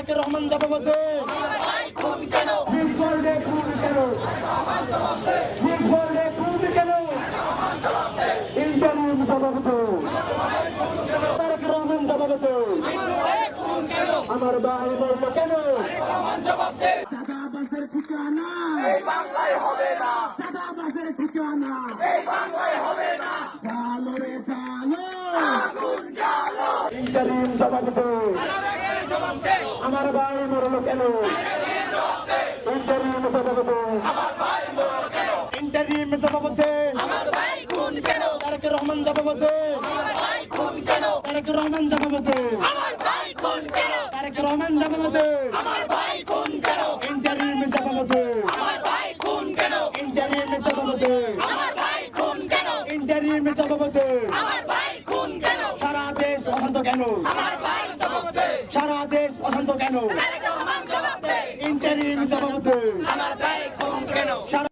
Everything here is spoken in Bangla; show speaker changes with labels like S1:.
S1: তারেক রহমান জবাব দে। মিরপুরে খুন কেন? মিরপুরে খুন কেন? ইন্টারিম জবাব দে। তারেক রহমান জবাব দে। আমার ভাই বলল কেন? চাঁদাবাজের ঠিকানা এই বাংলায় হবে না। চাঁদাবাজের ঠিকানা এই বাংলায় হবে না। জালো রে জালো, আগুন জালো। ইন্টারিম জবাব দে। আমার ভাই মরল কেন? ইন্টারিম জবাব দে। ইন্টারিম জবাব দে। তারেক রহমান জবাব দে। তারেক রহমান জবাব দে। তারেক রহমান জবাব দে। ইন্টারিম জবাব দে। ইন্টারিম জবাব দে। ইন্টারিম জবাব দে। সারা দেশ অশান্ত কেন? সারা দেশ অশান্ত কেন? ইন্টারিম জবাব দে।